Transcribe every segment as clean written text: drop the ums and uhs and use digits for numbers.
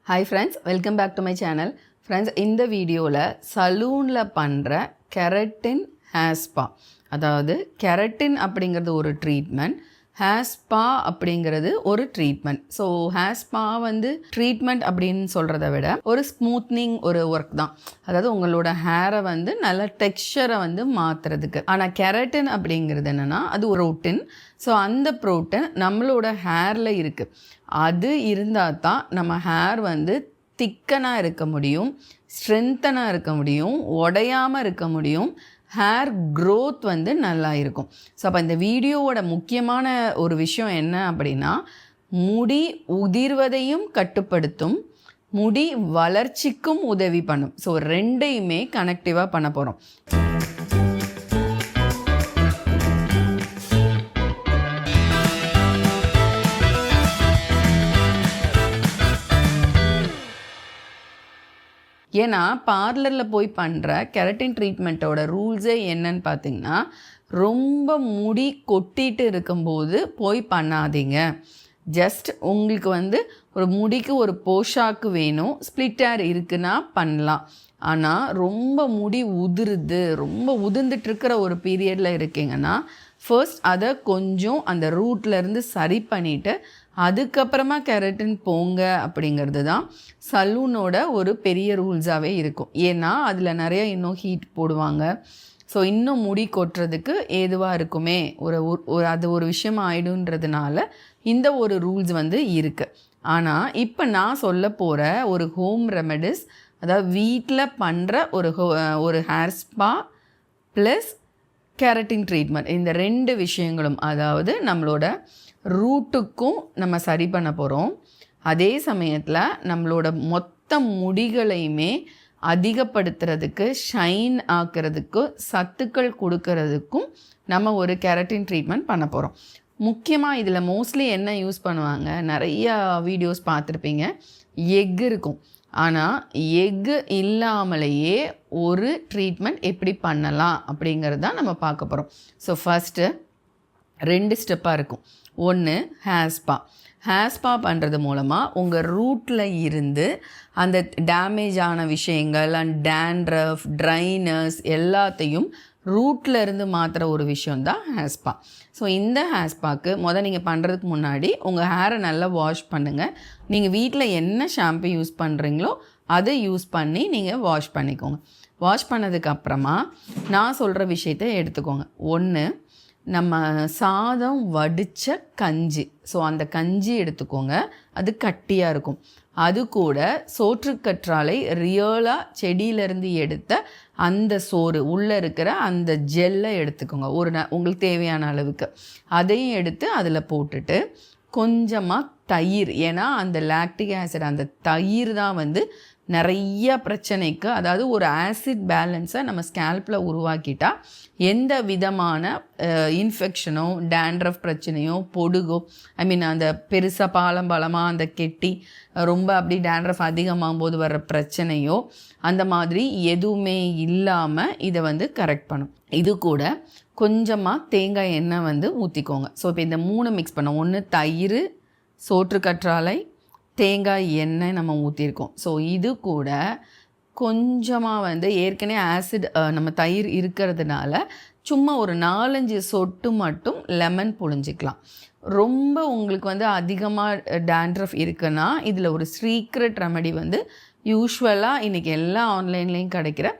Hi friends, welcome back to my channel. Friends, இந்த வீடியோவில் சலூனில் பண்ணுற கெரட்டின் ஹேர் ஸ்பா, அதாவது கெரட்டின் அப்படிங்கிறது ஒரு ட்ரீட்மெண்ட், ஹேர் ஸ்பா அப்படிங்கிறது ஒரு ட்ரீட்மெண்ட். ஸோ ஹேர் ஸ்பா வந்து ட்ரீட்மெண்ட் அப்படின்னு சொல்கிறத விட ஒரு ஸ்மூத்னிங் ஒரு ஒர்க் தான். அதாவது உங்களோட ஹேரை வந்து நல்ல டெக்ஸ்சரை வந்து மாற்றுறதுக்கு. ஆனால் கெரட்டின் அப்படிங்கிறது என்னென்னா அது ஒரு ப்ரோட்டீன். ஸோ அந்த ப்ரோட்டீன் நம்மளோட ஹேரில் இருக்குது. அது இருந்தால் தான் நம்ம ஹேர் வந்து திக்கனாக இருக்க முடியும், ஸ்ட்ரென்த்தனாக இருக்க முடியும், உடையாமல் இருக்க முடியும், ஹேர் க்ரோத் வந்து நல்லா இருக்கும். ஸோ அப்போ இந்த வீடியோவோட முக்கியமான ஒரு விஷயம் என்ன அப்படின்னா, முடி உதிர்வதையும் கட்டுப்படுத்தும், முடி வளர்ச்சிக்கும் உதவி பண்ணும். ஸோ ரெண்டையுமே கனெக்டிவாக பண்ண போகிறோம். ஏன்னா பார்லரில் போய் பண்ணுற கெரட்டின் ட்ரீட்மெண்ட்டோட ரூல்ஸே என்னன்னு பார்த்தீங்கன்னா, ரொம்ப முடி கொட்டிட்டு இருக்கும்போது போய் பண்ணாதீங்க. ஜஸ்ட் உங்களுக்கு வந்து ஒரு முடிக்கு ஒரு போஷாக்கு வேணும், ஸ்ப்ளிட் ஹேர் இருக்குன்னா பண்ணலாம். ஆனால் ரொம்ப முடி உதிருது, ரொம்ப உதிர்ந்துட்டுருக்கிற ஒரு பீரியடில் இருக்கீங்கன்னா ஃபர்ஸ்ட் அதை கொஞ்சம் அந்த ரூட்லேருந்து சரி பண்ணிவிட்டு அதுக்கப்புறமா கெரட்டின் போங்க அப்படிங்கிறது தான் சலூனோட ஒரு பெரிய ரூல்ஸாகவே இருக்கும். ஏன்னா அதில் நிறைய இன்னும் ஹீட் போடுவாங்க. ஸோ இன்னும் முடி கொட்டுறதுக்கு ஏதுவாக இருக்குமே, அது ஒரு விஷயம் ஆகிடுன்றதுனால இந்த ஒரு ரூல்ஸ் வந்து இருக்குது. ஆனால் இப்போ நான் சொல்ல போகிற ஒரு ஹோம் ரெமெடிஸ், அதாவது வீட்டில் பண்ணுற ஒரு hair spa plus keratin treatment, இந்த ரெண்டு விஷயங்களும், அதாவது நம்மளோட ரூட்டுக்கும் நம்ம சரி பண்ண போகிறோம், அதே சமயத்தில் நம்மளோட மொத்த முடிகளையுமே அதிகப்படுத்துறதுக்கு, ஷைன் ஆக்கிறதுக்கு, சத்துக்கள் கொடுக்கறதுக்கும் நம்ம ஒரு கெரட்டின் ட்ரீட்மெண்ட் பண்ண போகிறோம். முக்கியமாக இதில் மோஸ்ட்லி என்ன யூஸ் பண்ணுவாங்க, நிறையா வீடியோஸ் பார்த்துருப்பீங்க, எக் இருக்கும். ஆனால் எக்கு இல்லாமலேயே ஒரு ட்ரீட்மெண்ட் எப்படி பண்ணலாம் அப்படிங்கிறது தான் நம்ம பார்க்க போகிறோம். ஸோ ஃபஸ்ட்டு 2 ஸ்டெப்பாக இருக்கும். ஒன்று ஹேர் ஸ்பா. ஹேர் ஸ்பா பண்ணுறது மூலமாக உங்கள் ரூட்டில் இருந்து அந்த டேமேஜ் ஆன விஷயங்கள் அண்ட் டேண்ட்ரஃப், ட்ரைனஸ் எல்லாத்தையும் ரூட்டில் இருந்து மாற்றுற ஒரு விஷயந்தான் ஹேர் ஸ்பா. ஸோ இந்த ஹேர் ஸ்பாக்கு நீங்கள் பண்ணுறதுக்கு முன்னாடி உங்கள் ஹேரை நல்லா வாஷ் பண்ணுங்கள். நீங்கள் வீட்டில் என்ன ஷாம்பு யூஸ் பண்ணுறீங்களோ அதை யூஸ் பண்ணி நீங்கள் வாஷ் பண்ணிக்கோங்க. வாஷ் பண்ணதுக்கப்புறமா நான் சொல்கிற விஷயத்தை எடுத்துக்கோங்க. ஒன்று, நம்ம சாதம் வடித்த கஞ்சி. ஸோ அந்த கஞ்சி எடுத்துக்கோங்க, அது கட்டியாக இருக்கும். அது கூட சோற்றுக்கற்றாழை ரியலாக செடியிலேருந்து எடுத்த அந்த சோறு உள்ளே இருக்கிற அந்த ஜெல்லை எடுத்துக்கோங்க, உங்களுக்கு தேவையான அளவுக்கு. அதையும் எடுத்து அதில் போட்டுட்டு கொஞ்சமாக தயிர், ஏன்னா அந்த லாக்டிக் ஆசிட், அந்த தயிர் தான் வந்து நிறைய பிரச்சனைக்கு, அதாவது ஒரு ஆசிட் பேலன்ஸை நம்ம ஸ்கேல்பில் உருவாக்கிட்டால் எந்த விதமான இன்ஃபெக்ஷனோ, டேண்ட்ரஃப் பிரச்சனையோ, பொடுகோ, அந்த பெருசாக பாலமாக அந்த கெட்டி ரொம்ப அப்படி டேண்ட்ரஃப் அதிகமாகும் போது வர்ற பிரச்சனையோ அந்த மாதிரி எதுவுமே இல்லாமல் இதை வந்து கரெக்ட் பண்ணும். இது கூட கொஞ்சமாக தேங்காய் எண்ணெய் வந்து ஊற்றிக்கோங்க. ஸோ இப்போ இந்த 3 மிக்ஸ் பண்ணோம். ஒன்று தயிர், சோற்றுக்கற்றாழை, தேங்காய் எண்ணெய் நம்ம ஊற்றிருக்கோம். ஸோ இது கூட கொஞ்சமாக வந்து ஏற்கனவே ஆசிட் நம்ம தயிர் இருக்கிறதுனால சும்மா ஒரு 4-5 சொட்டு மட்டும் லெமன் புழிஞ்சிக்கலாம். ரொம்ப உங்களுக்கு வந்து அதிகமாக டேண்ட்ரஃப் இருக்குன்னா இதில் ஒரு சீக்ரெட் ரெமெடி வந்து யூஸ்வலாக இன்றைக்கி எல்லா ஆன்லைன்லேயும் கிடைக்கிற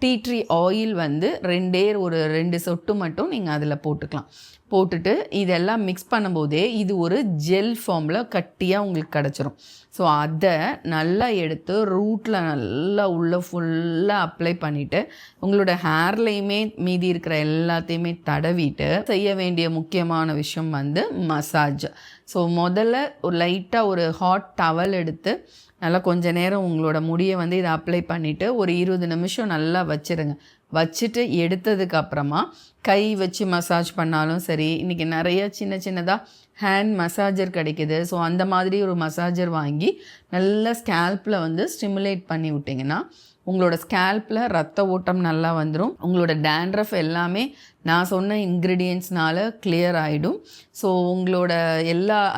டீ ட்ரீ ஆயில் வந்து 2 சொட்டு மட்டும் நீங்கள் அதில் போட்டுக்கலாம். போட்டுட்டு இதெல்லாம் மிக்ஸ் பண்ணும்போதே இது ஒரு ஜெல் ஃபார்மில் கட்டியாக உங்களுக்கு கிடச்சிரும். ஸோ அதை நல்லா எடுத்து ரூட்டில் நல்லா உள்ளே ஃபுல்லாக அப்ளை பண்ணிவிட்டு உங்களோட ஹேர்லேயுமே மீதி இருக்கிற எல்லாத்தையுமே தடவிட்டு செய்ய வேண்டிய முக்கியமான விஷயம் வந்து மசாஜ். ஸோ முதல்ல ஒரு லைட்டாக ஒரு ஹாட் டவல் எடுத்து நல்லா கொஞ்ச நேரம் உங்களோட முடியை வந்து இதை அப்ளை பண்ணிவிட்டு ஒரு 20 நிமிஷம் நல்லா வச்சுருங்க. வச்சுட்டு எடுத்ததுக்கப்புறமா கை வச்சு மசாஜ் பண்ணாலும் சரி, இன்றைக்கி நிறைய சின்னதாக ஹேண்ட் மசாஜர் கிடைக்கிது. ஸோ அந்த மாதிரி ஒரு மசாஜர் வாங்கி நல்லா ஸ்கேல்பில் வந்து ஸ்டிமுலேட் பண்ணி விட்டிங்கன்னா உங்களோட ஸ்கேல்பில் ரத்த ஓட்டம் நல்லா வந்துடும். உங்களோட டேண்ட்ரஃப் எல்லாமே நான் சொன்ன இன்க்ரீடியன்ட்ஸ்னால கிளியர் ஆகிடும். ஸோ உங்களோட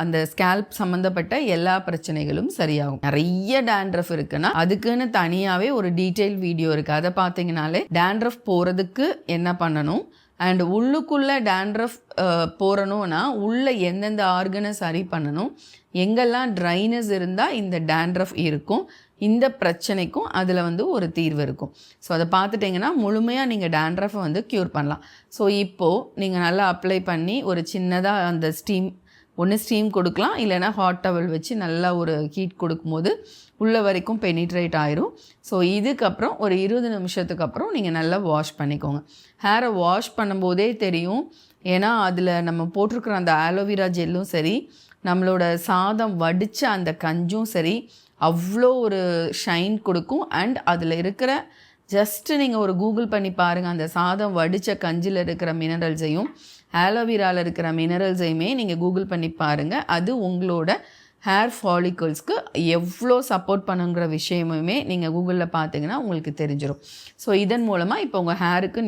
அந்த ஸ்கேல்ப் சம்மந்தப்பட்ட எல்லா பிரச்சனைகளும் சரியாகும். நிறைய டேண்ட்ரஃப் இருக்குன்னா அதுக்குன்னு தனியாகவே ஒரு டீட்டெயில் வீடியோ இருக்குது. அதை பார்த்தீங்கனாலே டேண்ட்ரஃப் போகிறதுக்கு என்ன பண்ணணும் அண்ட் உள்ளுக்குள்ளே டேண்ட்ரஃப் போகிறணும்னா உள்ளே எந்தெந்த ஆர்கனை சரி பண்ணணும், எங்கெல்லாம் ட்ரைனஸ் இருந்தால் இந்த டேண்ட்ரஃப் இருக்கும், இந்த பிரச்சனைக்கும் அதில் வந்து ஒரு தீர்வு இருக்கும். ஸோ அதை பார்த்துட்டிங்கன்னா முழுமையாக நீங்கள் டேண்ட்ரஃபை வந்து க்யூர் பண்ணலாம். ஸோ இப்போது நீங்கள் நல்லா அப்ளை பண்ணி ஒரு சின்னதாக அந்த ஸ்டீம் கொடுக்கலாம், இல்லைனா ஹாட் டவல் வச்சு நல்லா ஒரு ஹீட் கொடுக்கும்போது உள்ள வரைக்கும் பெனிட்ரேட் ஆயிரும். ஸோ இதுக்கப்புறம் ஒரு 20 நிமிஷத்துக்கு அப்புறம் நீங்கள் நல்லா வாஷ் பண்ணிக்கோங்க. ஹேரை வாஷ் பண்ணும்போதே தெரியும், ஏன்னா அதில் நம்ம போட்டிருக்கிற அந்த ஆலோவேரா ஜெல்லும் சரி, நம்மளோட சாதம் வடித்த அந்த கஞ்சும் சரி, அவ்வளோ ஒரு ஷைன் கொடுக்கும். அண்ட் அதில் இருக்கிற ஜஸ்ட்டு நீங்கள் ஒரு கூகுள் பண்ணி பாருங்கள், அந்த சாதம் வடித்த கஞ்சில் இருக்கிற மினரல்ஸையும் ஆலோவேராவில் இருக்கிற மினரல்ஸையுமே நீங்கள் கூகுள் பண்ணி பாருங்கள். அது உங்களோட ஹேர் ஃபாலிகல்ஸ்க்கு எவ்வளோ சப்போர்ட் பண்ணுங்கிற விஷயமுமே நீங்கள் கூகுளில் பார்த்தீங்கன்னா உங்களுக்கு தெரிஞ்சிடும். ஸோ இதன் மூலமாக இப்போ உங்கள் ஹேருக்கு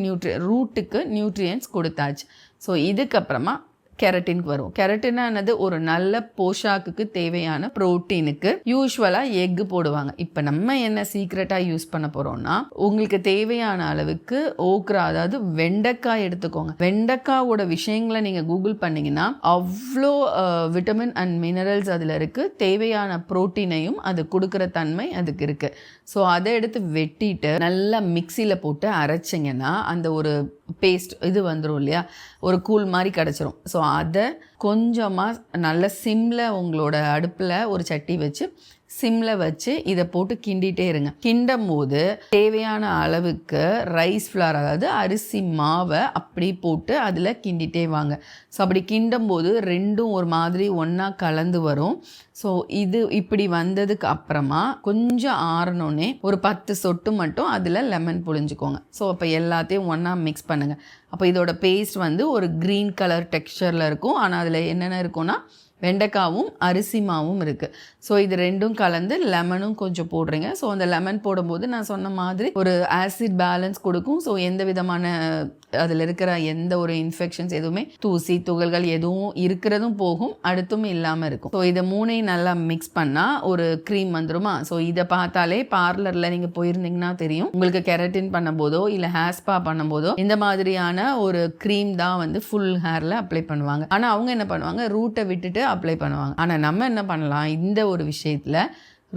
ரூட்டுக்கு நியூட்ரியன்ஸ் கொடுத்தாச்சு. ஸோ இதுக்கப்புறமா கெரட்டினுக்கு வரும். கெரட்டினானது ஒரு நல்ல போஷாக்குக்கு தேவையான ப்ரோட்டீனுக்கு யூஸ்வலாக எக்கு போடுவாங்க. இப்போ நம்ம என்ன சீக்ரெட்டாக யூஸ் பண்ண போகிறோம்னா, உங்களுக்கு தேவையான அளவுக்கு ஓக்ரா, அதாவது வெண்டைக்காய் எடுத்துக்கோங்க. வெண்டைக்காவோட விஷயங்களை நீங்கள் கூகுள் பண்ணிங்கன்னா அவ்வளோ விட்டமின் அண்ட் மினரல்ஸ் அதில் இருக்குது. தேவையான ப்ரோட்டீனையும் அது கொடுக்குற தன்மை அதுக்கு இருக்குது. ஸோ அதை எடுத்து வெட்டிட்டு நல்லா மிக்சியில் போட்டு அரைச்சிங்கன்னா அந்த ஒரு பேஸ்ட் இது வந்துடும் இல்லையா, ஒரு கூழ் மாதிரி கிடச்சிரும். ஸோ அதை கொஞ்சமாக நல்ல சிம்மில் உங்களோட அடுப்பில் ஒரு சட்டி வச்சு சிம்மில் வச்சு இதை போட்டு கிண்டிகிட்டே இருங்க. கிண்டும் போது தேவையான அளவுக்கு ரைஸ் ஃப்ளார், அதாவது அரிசி மாவை அப்படி போட்டு அதில் கிண்டிகிட்டே வாங்க. ஸோ அப்படி கிண்டும் போது ரெண்டும் ஒரு மாதிரி ஒன்றா கலந்து வரும். ஸோ இது இப்படி வந்ததுக்கு அப்புறமா கொஞ்சம் ஆறணுன்னே ஒரு 10 சொட்டு மட்டும் அதில் லெமன் புழிஞ்சுக்கோங்க. ஸோ அப்போ எல்லாத்தையும் ஒன்றா மிக்ஸ் பண்ணுங்கள். அப்போ இதோட பேஸ்ட் வந்து ஒரு க்ரீன் கலர் டெக்ஸ்சரில் இருக்கும். ஆனால் அதில் என்னென்ன இருக்குன்னா வெண்டைக்காவும் அரிசி மாவும் இருக்குது. ஸோ இது ரெண்டும் கலந்து லெமனும் கொஞ்சம் போடுறீங்க. ஸோ அந்த லெமன் போடும்போது நான் சொன்ன மாதிரி ஒரு ஆசிட் பேலன்ஸ் கொடுக்கும். ஸோ எந்த விதமான அதில் இருக்கிற எந்த ஒரு இன்ஃபெக்ஷன்ஸ் எதுவுமே, தூசி துகள்கள் எதுவும் இருக்கிறதும் போகும், அடுத்தும் இல்லாமல் இருக்கும். ஸோ இதை மூணையும் நல்லா மிக்ஸ் பண்ணால் ஒரு க்ரீம் வந்துருமா. ஸோ இதை பார்த்தாலே பார்லரில் நீங்கள் போயிருந்தீங்கன்னா தெரியும், உங்களுக்கு கெரட்டின் பண்ணும்போதோ இல்லை ஹேர் ஸ்பா பண்ணும்போதோ இந்த மாதிரியான ஒரு க்ரீம் தான் வந்து ஃபுல் ஹேரில் அப்ளை பண்ணுவாங்க. ஆனால் அவங்க என்ன பண்ணுவாங்க, ரூட்டை விட்டுட்டு அப்ளை பண்ணுவாங்க. ஆனால் நம்ம என்ன பண்ணலாம், இந்த ஒரு விஷயத்தில்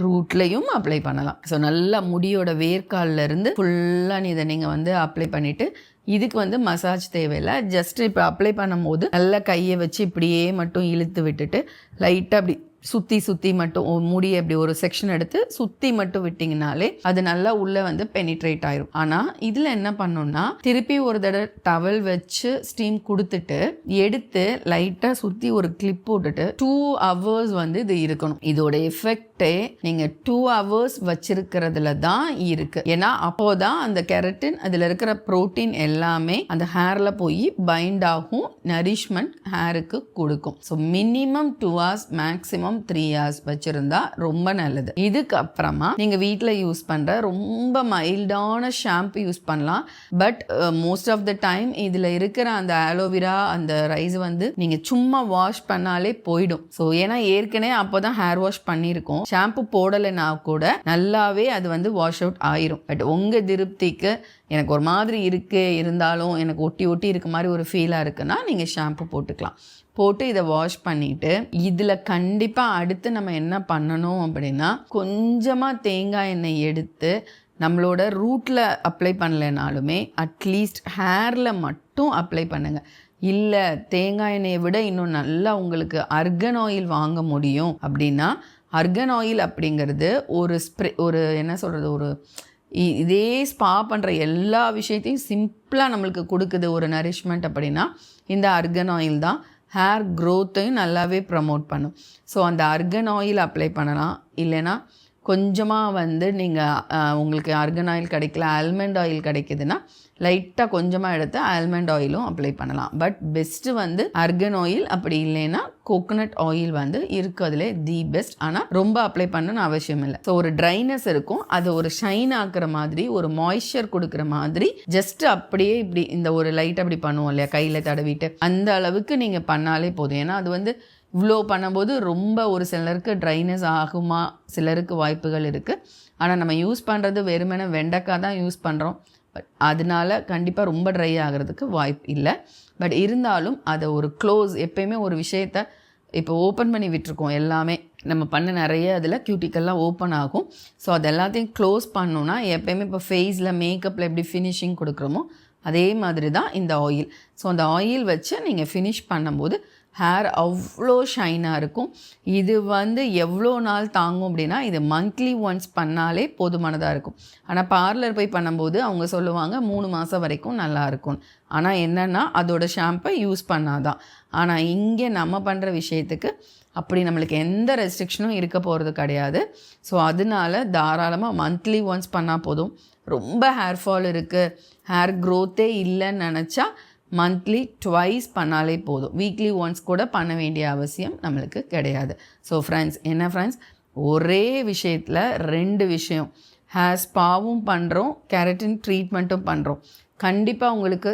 ரூட்லையும் அப்ளை பண்ணலாம். ஸோ நல்லா முடியோட வேர்க்காலில் இருந்து ஃபுல்லாக இதை நீங்கள் வந்து அப்ளை பண்ணிவிட்டு, இதுக்கு வந்து மசாஜ் தேவையில்லை. ஜஸ்ட் இப்போ அப்ளை பண்ணும்போது நல்லா கையை வச்சு இப்படியே மட்டும் இழுத்து விட்டுட்டு லைட்டாக அப்படி சுற்றி மட்டும் முடியை அப்படி ஒரு செக்ஷன் எடுத்து சுற்றி மட்டும் விட்டிங்கனாலே அது நல்லா உள்ளே வந்து பெனிட்ரேட் ஆயிரும். ஆனால் இதில் என்ன பண்ணணும்னா, திருப்பி ஒரு தடவை டவல் வச்சு ஸ்டீம் கொடுத்துட்டு எடுத்து லைட்டாக சுற்றி ஒரு கிளிப் போட்டுட்டு 2 hours வந்து இது இருக்கணும். இதோட எஃபெக்டே நீங்கள் 2 hours வச்சிருக்கிறதுல தான் இருக்குது. ஏன்னா அப்போதான் அந்த கெரட்டின், அதில் இருக்கிற ப்ரோட்டீன் எல்லாமே அந்த ஹேரில் போய் பைண்ட் ஆகும், நரிஷ்மெண்ட் ஹேருக்கு கொடுக்கும். So minimum 2 hours, maximum 3 hours வச்சிருந்தா ரொம்ப நல்லது. இதுக்கப்புறமா நீங்க வீட்டில் யூஸ் பண்ற ரொம்ப மைல்டான ஷாம்பு யூஸ் பண்ணலாம். But most of the time இதுல இருக்கிற அந்த ஆலோவேரா, அந்த ரைஸ் வந்து நீங்க சும்மா வாஷ் பண்ணாலே போயிடும். ஸோ ஏன்னா ஏற்கனவே அப்போதான் ஹேர் வாஷ் பண்ணியிருக்கோம், ஷாம்பு போடலைன்னா கூட நல்லாவே அது வந்து வாஷ் அவுட் ஆயிரும். பட் உங்க திருப்திக்கு எனக்கு ஒரு மாதிரி இருந்தாலும் எனக்கு ஒட்டி இருக்க மாதிரி ஒரு ஃபீலாக இருக்குன்னா நீங்கள் ஷாம்பு போட்டுக்கலாம். போட்டு இதை வாஷ் பண்ணிவிட்டு இதில் கண்டிப்பாக அடுத்து நம்ம என்ன பண்ணணும் அப்படின்னா, கொஞ்சமாக தேங்காய் எண்ணெய் எடுத்து நம்மளோட ரூட்டில் அப்ளை பண்ணலைனாலுமே அட்லீஸ்ட் ஹேரில் மட்டும் அப்ளை பண்ணுங்கள். இல்லை தேங்காய் எண்ணெயை விட இன்னும் நல்லா உங்களுக்கு அர்கன் ஆயில் வாங்க முடியும் அப்படின்னா, அர்கன் ஆயில் அப்படிங்கிறது ஒரு ஸ்ப்ரே, ஒரு என்ன சொல்கிறது, ஒரு இதே ஸ்பா பண்ணுற எல்லா விஷயத்தையும் சிம்பிளாக நம்மளுக்கு கொடுக்குது ஒரு நரிஷ்மெண்ட் அப்படின்னா இந்த அர்கன் ஆயில் தான். ஹேர் க்ரோத்தையும் நல்லாவே ப்ரமோட் பண்ணும். ஸோ அந்த அர்கன் ஆயில் அப்ளை பண்ணலாம். இல்லைன்னா கொஞ்சமாக வந்து நீங்கள் உங்களுக்கு அர்கன் ஆயில் கிடைக்கல, ஆல்மண்ட் ஆயில் கிடைக்குதுன்னா லைட்டாக கொஞ்சமாக எடுத்து ஆல்மண்ட் ஆயிலும் அப்ளை பண்ணலாம். பட் பெஸ்ட்டு வந்து அர்கன் ஆயில், அப்படி இல்லைன்னா கோகோனட் ஆயில் வந்து இருக்கிறதுலே தி பெஸ்ட். ஆனால் ரொம்ப அப்ளை பண்ணணும்னு அவசியம் இல்லை. ஸோ ஒரு ட்ரைனஸ் இருக்கும், அது ஒரு ஷைன் ஆக்குற மாதிரி, ஒரு மாய்ஸ்சர் கொடுக்குற மாதிரி ஜஸ்ட் அப்படியே இப்படி இந்த ஒரு லைட் அப்படி பண்ணுவோம் இல்லையா, கையில் தடவிட்டு, அந்த அளவுக்கு நீங்கள் பண்ணாலே போதும். ஏன்னா அது வந்து இவ்வளோ பண்ணும்போது ரொம்ப ஒரு சிலருக்கு ட்ரைனஸ் ஆகுமா, சிலருக்கு வாய்ப்புகள் இருக்குது. ஆனால் நம்ம யூஸ் பண்ணுறது வெறுமனே வெண்டைக்காய் தான் யூஸ் பண்ணுறோம். பட் அதனால கண்டிப்பாக ரொம்ப ட்ரை ஆகிறதுக்கு வாய்ப்பு இல்லை. பட் இருந்தாலும் அதை ஒரு க்ளோஸ், எப்பயுமே ஒரு விஷயத்த இப்போ ஓப்பன் பண்ணி விட்டுருக்கோம், எல்லாமே நம்ம பண்ண நிறைய அதில் கியூட்டிக்கெல்லாம் ஓப்பன் ஆகும். ஸோ அது எல்லாத்தையும் க்ளோஸ் பண்ணோன்னா எப்பயுமே இப்போ ஃபேஸில் மேக்கப்பில் எப்படி ஃபினிஷிங் கொடுக்குறோமோ அதே மாதிரி தான் இந்த ஆயில். ஸோ அந்த ஆயில் வச்சு நீங்கள் ஃபினிஷ் பண்ணும்போது ஹேர் அவ்வளோ ஷைனாக இருக்கும். இது வந்து எவ்வளோ நாள் தாங்கும் அப்படின்னா, இது மந்த்லி ஒன்ஸ் பண்ணாலே போதுமானதாக இருக்கும். ஆனால் பார்லர் போய் பண்ணும்போது அவங்க சொல்லுவாங்க 3 மாதம் வரைக்கும் நல்லாயிருக்கும். ஆனால் என்னென்னா அதோட ஷாம்பை யூஸ் பண்ணாதான். ஆனால் இங்கே நம்ம பண்ணுற விஷயத்துக்கு அப்படி நம்மளுக்கு எந்த ரெஸ்ட்ரிக்ஷனும் இருக்க போகிறது கிடையாது. ஸோ அதனால தாராளமாக மந்த்லி ஒன்ஸ் பண்ணால் போதும். ரொம்ப ஹேர் ஃபால் இருக்குது, ஹேர் க்ரோத்தே இல்லைன்னு நினச்சா மந்த்லி ட்வைஸ் பண்ணாலே போதும். வீக்லி ஒன்ஸ் கூட பண்ண வேண்டிய அவசியம் நம்மளுக்கு கிடையாது. ஸோ ஃப்ரெண்ட்ஸ், என்ன ஃப்ரெண்ட்ஸ், ஒரே விஷயத்தில் 2 விஷயம், ஹேர் ஸ்பாவும் பண்ணுறோம், கெரட்டின் ட்ரீட்மெண்ட்டும் பண்ணுறோம். கண்டிப்பாக உங்களுக்கு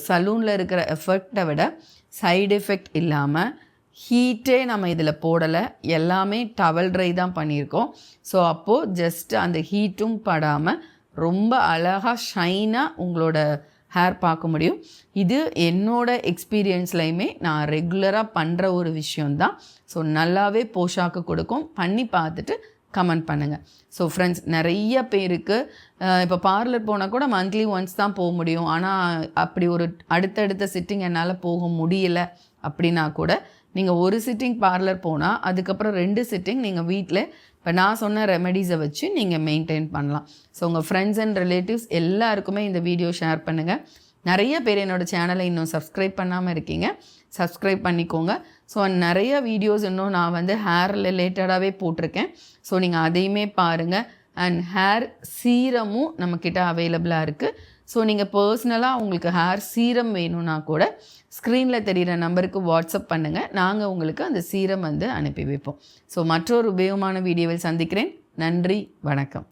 சலூனில் இருக்கிற எஃபெக்டை விட சைடு எஃபெக்ட் இல்லாமல், ஹீட்டே நம்ம இதில் போடலை, எல்லாமே டவல் ட்ரை தான் பண்ணியிருக்கோம். ஸோ அப்போது ஜஸ்ட் அந்த ஹீட்டும் படாமல் ரொம்ப அழகாக ஷைனாக உங்களோட ஹேர் பார்க்க முடியும். இது என்னோட எக்ஸ்பீரியன்ஸ்லையுமே நான் ரெகுலராக பண்ணுற ஒரு விஷயந்தான். ஸோ நல்லாவே போஷாக்கு கொடுக்கும். பண்ணி பார்த்துட்டு கமெண்ட் பண்ணுங்கள். ஸோ ஃப்ரெண்ட்ஸ், நிறைய பேருக்கு இப்போ பார்லர் போனால் கூட மந்த்லி ஒன்ஸ் தான் போக முடியும். ஆனால் அப்படி ஒரு அடுத்தடுத்த சிட்டிங் என்னால் போக முடியலை அப்படின்னா கூட நீங்கள் ஒரு சிட்டிங் பார்லர் போனால் அதுக்கப்புறம் 2 சிட்டிங் நீங்கள் வீட்டில் இப்போ நான் சொன்ன ரெமெடிஸை வச்சு நீங்கள் மெயின்டைன் பண்ணலாம். ஸோ உங்கள் ஃப்ரெண்ட்ஸ் அண்ட் ரிலேட்டிவ்ஸ் எல்லாருக்குமே இந்த வீடியோ ஷேர் பண்ணுங்கள். நிறைய பேர் என்னோடய சேனலை இன்னும் சப்ஸ்கிரைப் பண்ணாமல் இருக்கீங்க, சப்ஸ்கிரைப் பண்ணிக்கோங்க. ஸோ நிறைய வீடியோஸ் இன்னும் நான் வந்து ஹேர் ரிலேட்டடாகவே போட்டிருக்கேன். ஸோ நீங்கள் அதையுமே பாருங்கள். அண்ட் ஹேர் சீரமும் நம்மக்கிட்ட அவைலபிளாக இருக்குது. ஸோ நீங்கள் பர்சனலாக உங்களுக்கு ஹேர் சீரம் வேணும்னா கூட ஸ்க்ரீனில் தெரிகிற நம்பருக்கு வாட்ஸ்அப் பண்ணுங்கள், நாங்கள் உங்களுக்கு அந்த சீரம் வந்து அனுப்பி வைப்போம். ஸோ மற்றொரு உபயோகமான வீடியோவில் சந்திக்கிறேன். நன்றி, வணக்கம்.